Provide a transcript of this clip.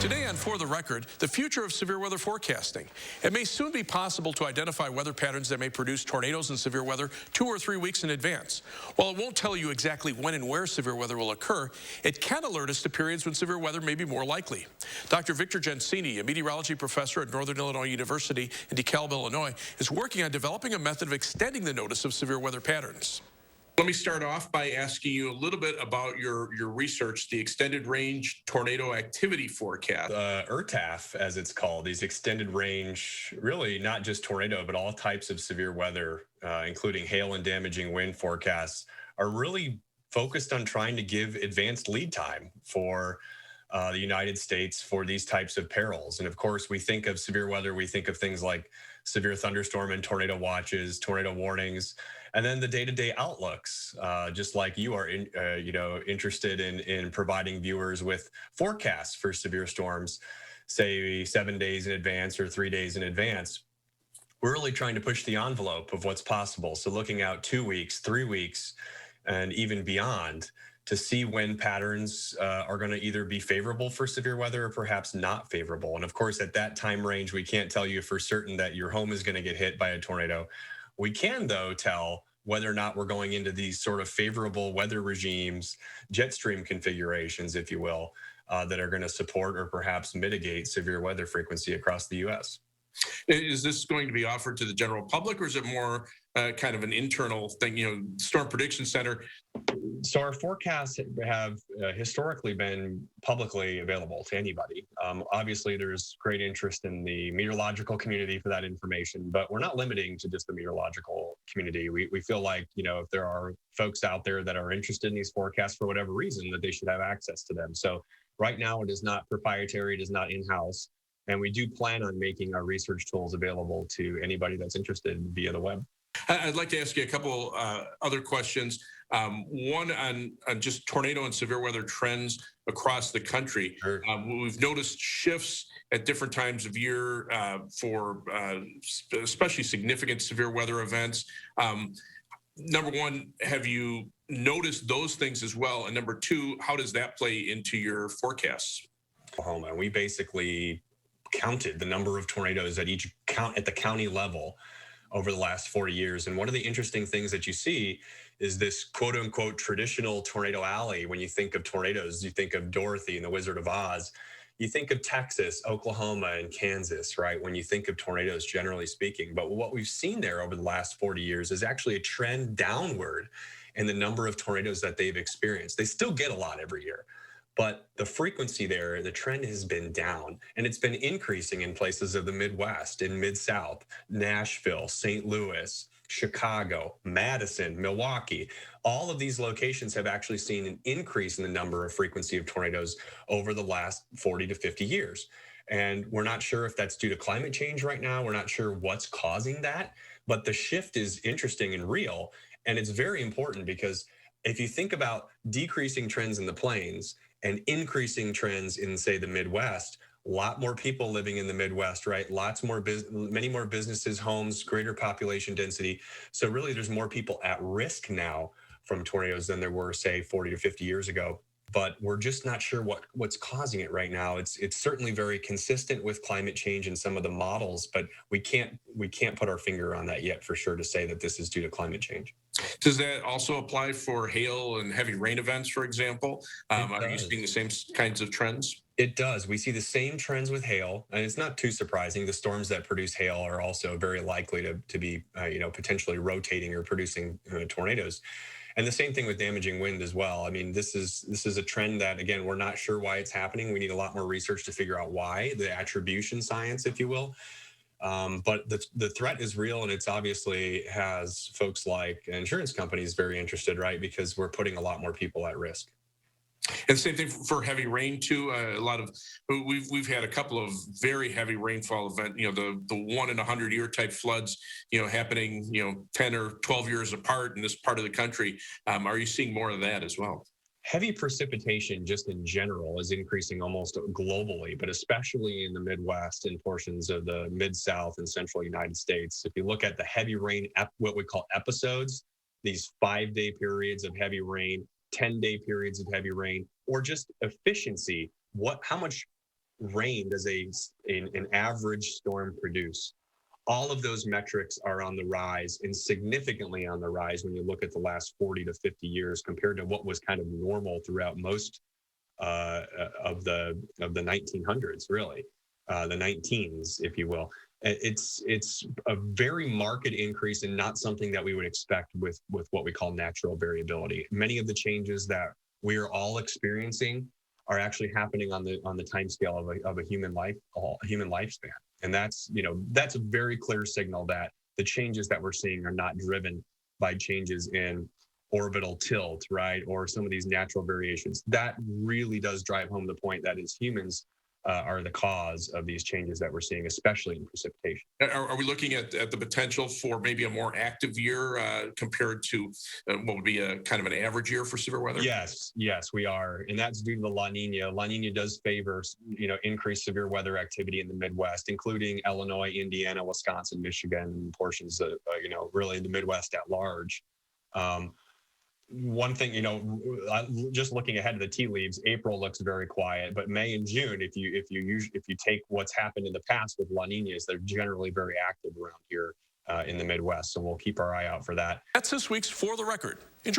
Today on For the Record, the future of severe weather forecasting. It may soon be possible to identify weather patterns that may produce tornadoes and severe weather 2 or 3 weeks in advance. While it won't tell you exactly when and where severe weather will occur, it can alert us to periods when severe weather may be more likely. Dr. Victor Gensin, a meteorology professor at Northern Illinois University in DeKalb, Illinois, is working on developing a method of extending the notice of severe weather patterns. Let me start off by asking you a little bit about your research, the Extended Range Tornado Activity Forecast. ERTAF, as it's called, these extended range, really not just tornado, but all types of severe weather, including hail and damaging wind forecasts, are really focused on trying to give advanced lead time for the United States for these types of perils. And of course, we think of severe weather, we think of things like severe thunderstorm and tornado watches, tornado warnings, and then the day-to-day outlooks, just like you are interested in providing viewers with forecasts for severe storms, say 7 days in advance or 3 days in advance. We're really trying to push the envelope of what's possible. So looking out 2 weeks, 3 weeks, and even beyond to see when patterns are going to either be favorable for severe weather or perhaps not favorable. And of course, at that time range, we can't tell you for certain that your home is going to get hit by a tornado. We can, though, tell whether or not we're going into these sort of favorable weather regimes, jet stream configurations, if you will, that are going to support or perhaps mitigate severe weather frequency across the U.S. Is this going to be offered to the general public, or is it more kind of an internal thing, Storm Prediction Center? So our forecasts have historically been publicly available to anybody. Obviously, there's great interest in the meteorological community for that information, but we're not limiting to just the meteorological community. We feel like, if there are folks out there that are interested in these forecasts for whatever reason, that they should have access to them. So right now, it is not proprietary, it is not in-house, and we do plan on making our research tools available to anybody that's interested via the web. I'd like to ask you a couple other questions. One on just tornado and severe weather trends across the country. Sure. We've noticed shifts at different times of year for especially significant severe weather events. Number one, have you noticed those things as well? And number two, how does that play into your forecasts? Oklahoma, we basically counted the number of tornadoes at the county level over the last 40 years. And one of the interesting things that you see is this quote unquote traditional tornado alley. When you think of tornadoes, you think of Dorothy and the Wizard of Oz. You think of Texas, Oklahoma, and Kansas, right? When you think of tornadoes, generally speaking. But what we've seen there over the last 40 years is actually a trend downward in the number of tornadoes that they've experienced. They still get a lot every year, but the frequency there, the trend has been down, and it's been increasing in places of the Midwest, in Mid-South, Nashville, St. Louis, Chicago, Madison, Milwaukee. All of these locations have actually seen an increase in the number of frequency of tornadoes over the last 40 to 50 years. And we're not sure if that's due to climate change right now. We're not sure what's causing that, but the shift is interesting and real. And it's very important because if you think about decreasing trends in the plains and increasing trends in, say, the Midwest, a lot more people living in the Midwest, right? Many more businesses, homes, greater population density. So really there's more people at risk now from tornadoes than there were, say, 40 or 50 years ago. But we're just not sure what's causing it right now. It's certainly very consistent with climate change in some of the models, but we can't put our finger on that yet for sure to say that this is due to climate change. Does that also apply for hail and heavy rain events, for example? Are you seeing the same kinds of trends? It does. We see the same trends with hail, and it's not too surprising. The storms that produce hail are also very likely to be, potentially rotating or producing tornadoes. And the same thing with damaging wind as well. I mean, this is a trend that, again, we're not sure why it's happening. We need a lot more research to figure out why, the attribution science, if you will. But the threat is real, and it's obviously has folks like insurance companies very interested, right? Because we're putting a lot more people at risk. And same thing for heavy rain too. We've had a couple of very heavy rainfall event. The 1 in 100 year type floods. Happening 10 or 12 years apart in this part of the country. Are you seeing more of that as well? Heavy precipitation just in general is increasing almost globally, but especially in the Midwest and portions of the Mid-South and central United States. If you look at the heavy rain, what we call episodes, these 5-day periods of heavy rain, 10-day periods of heavy rain, or just efficiency, how much rain does an average storm produce? All of those metrics are on the rise, and significantly on the rise when you look at the last 40 to 50 years compared to what was kind of normal throughout most of the 1900s, really, the 19s, if you will. It's a very marked increase and not something that we would expect with what we call natural variability. Many of the changes that we are all experiencing are actually happening on the time scale of a human lifespan, and that's a very clear signal that the changes that we're seeing are not driven by changes in orbital tilt, right? Or some of these natural variations. That really does drive home the point that as humans are the cause of these changes that we're seeing, especially in precipitation. Are we looking at the potential for maybe a more active year compared to what would be a kind of an average year for severe weather? Yes, we are, and that's due to the La Nina. La Nina does favor, increased severe weather activity in the Midwest, including Illinois, Indiana, Wisconsin, Michigan, portions of really the Midwest at large. One thing, just looking ahead to the tea leaves, April looks very quiet, but May and June, if you take what's happened in the past with La Ninas, they're generally very active around here in the Midwest. So we'll keep our eye out for that. That's this week's For the Record. Enjoy.